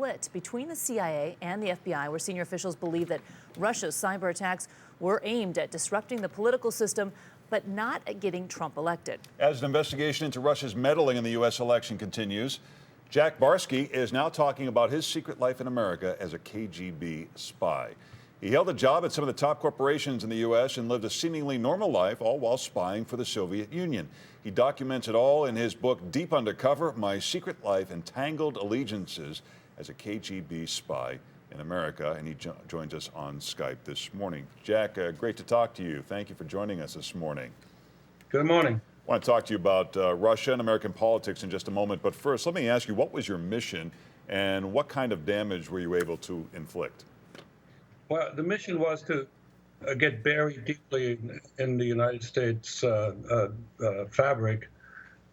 split between the CIA and the FBI, where senior officials believe that Russia's cyber attacks were aimed at disrupting the political system, but not at getting Trump elected. As an investigation into Russia's meddling in the U.S. election continues, Jack Barsky is now talking about his secret life in America as a KGB spy. He held a job at some of the top corporations in the U.S. and lived a seemingly normal life, all while spying for the Soviet Union. He documents it all in his book, Deep Undercover: My Secret Life and Tangled Allegiances as a KGB Spy in America, and he joins us on Skype this morning. Jack, great to talk to you. Thank you for joining us this morning. Good morning. I want to talk to you about Russia and American politics in just a moment, but first, let me ask you, what was your mission and what kind of damage were you able to inflict? Well, the mission was to get buried deeply in the United States fabric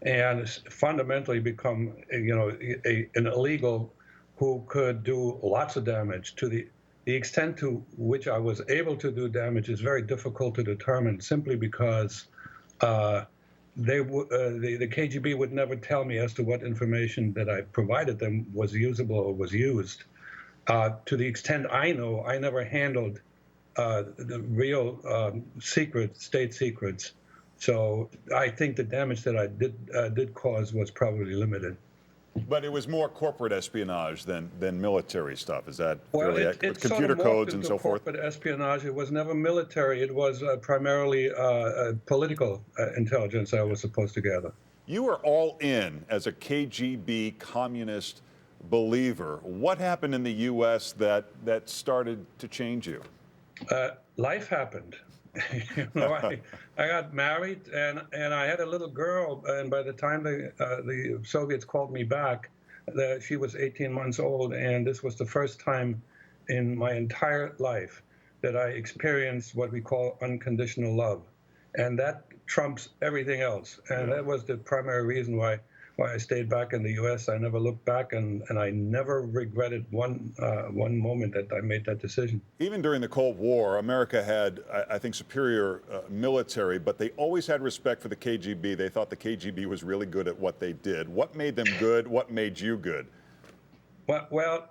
and fundamentally become, an illegal who could do lots of damage. To the extent to which I was able to do damage is very difficult to determine, simply because the KGB would never tell me as to what information that I provided them was usable or was used. To the extent I know, I never handled the real state secrets. So I think the damage that I did cause was probably limited. But it was more corporate espionage than military stuff. Is that fairly accurate? Computer codes and so forth? Corporate espionage. It was never military. It was primarily political intelligence I was supposed to gather. You were all in as a KGB communist believer. What happened in the U.S. that started to change you? Life happened. I got married and I had a little girl, and by the time the Soviets called me back, she was 18 months old, and this was the first time in my entire life that I experienced what we call unconditional love, and that trumps everything else. And that was the primary reason why I stayed back in the U.S. I never looked back, and I never regretted one moment that I made that decision. Even during the Cold War, America had, I think, superior military, but they always had respect for the KGB. They thought the KGB was really good at what they did. What made them good? What made you good? Well,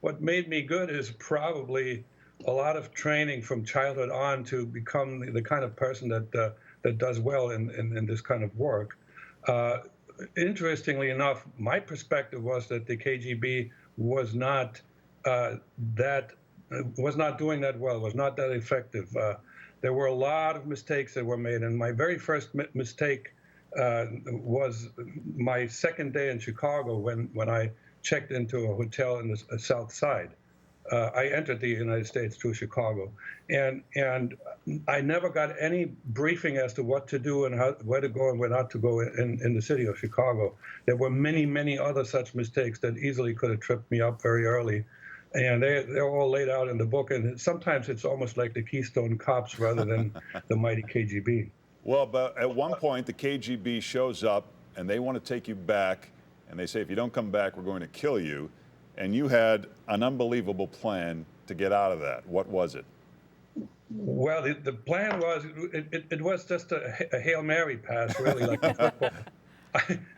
what made me good is probably a lot of training from childhood on to become the kind of person that does well in this kind of work. Interestingly enough, my perspective was that the KGB was not doing that well, was not that effective. There were a lot of mistakes that were made, and my very first mistake was my second day in Chicago when I checked into a hotel in the South Side. I entered the United States through Chicago, and I never got any briefing as to what to do and where to go and where not to go in the city of Chicago. There were many, many other such mistakes that easily could have tripped me up very early, and they're all laid out in the book. And sometimes it's almost like the Keystone Cops rather than the mighty KGB. Well, but at one point the KGB shows up and they want to take you back, and they say, if you don't come back, we're going to kill you. And you had an unbelievable plan to get out of that. What was it? Well, the plan was, it was just a Hail Mary pass, really, like football.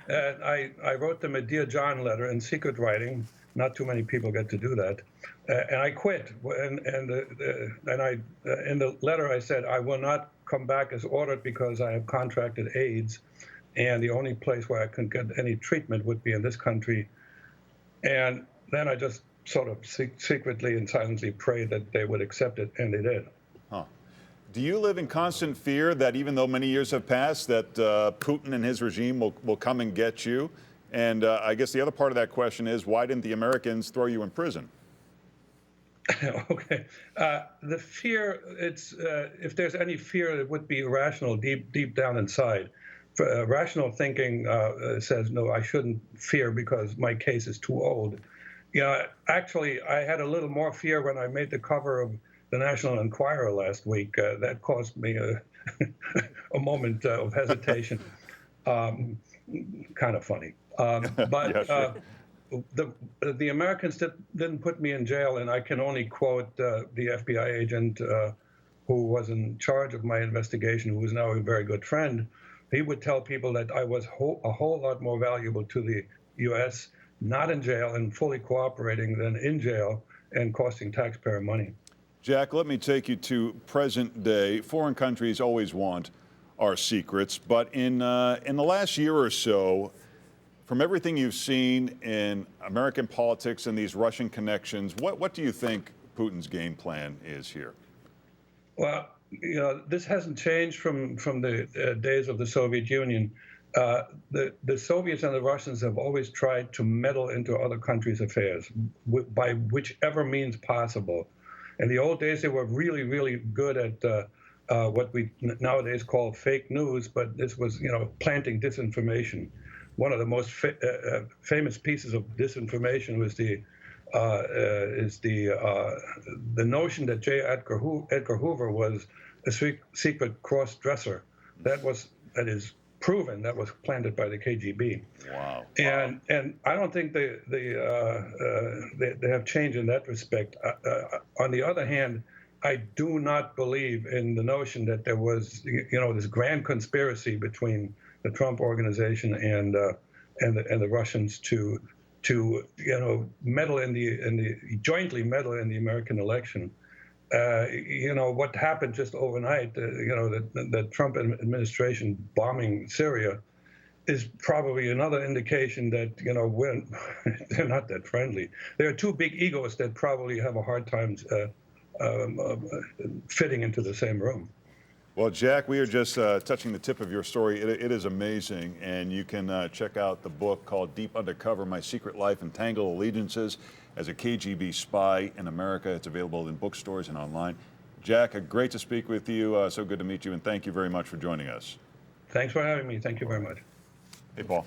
I wrote them a Dear John letter in secret writing. Not too many people get to do that. And I quit. And I in the letter I said, I will not come back as ordered because I have contracted AIDS. And the only place where I can get any treatment would be in this country. And then I just sort of secretly and silently prayed that they would accept it, and they did. Huh. Do you live in constant fear that even though many years have passed, that Putin and his regime will come and get you? And I guess the other part of that question is, why didn't the Americans throw you in prison? Okay. The fear, if there's any fear, it would be irrational deep down inside. Rational thinking says, no, I shouldn't fear because my case is too old. Actually, I had a little more fear when I made the cover of the National Enquirer last week. That caused me a moment of hesitation. Kind of funny. But yeah, sure. The Americans didn't put me in jail, and I can only quote the FBI agent who was in charge of my investigation, who is now a very good friend. He would tell people that I was a whole lot more valuable to the U.S. not in jail and fully cooperating than in jail and costing taxpayer money. Jack, let me take you to present day. Foreign countries always want our secrets, but in the last year or so, from everything you've seen in American politics and these Russian connections, what do you think Putin's game plan is here? Well, this hasn't changed from the days of the Soviet Union. The Soviets and the Russians have always tried to meddle into other countries' affairs by whichever means possible. In the old days, they were really, really good at what we nowadays call fake news, but this was, planting disinformation. One of the most famous pieces of disinformation was the notion that J. Edgar Hoover was a secret cross-dresser. That is proven. That was planted by the KGB. Wow. And I don't think they have changed in that respect. On the other hand, I do not believe in the notion that there was, this grand conspiracy between the Trump organization and the Russians to jointly meddle in the American election. What happened just overnight, the Trump administration bombing Syria is probably another indication that, they're not that friendly. There are two big egos that probably have a hard time fitting into the same room. Well, Jack, we are just touching the tip of your story. It is amazing, and you can check out the book called Deep Undercover: My Secret Life and Tangled Allegiances as a KGB Spy in America. It's available in bookstores and online. Jack, great to speak with you. So good to meet you, and thank you very much for joining us. Thanks for having me. Thank you very much. Hey, Paul.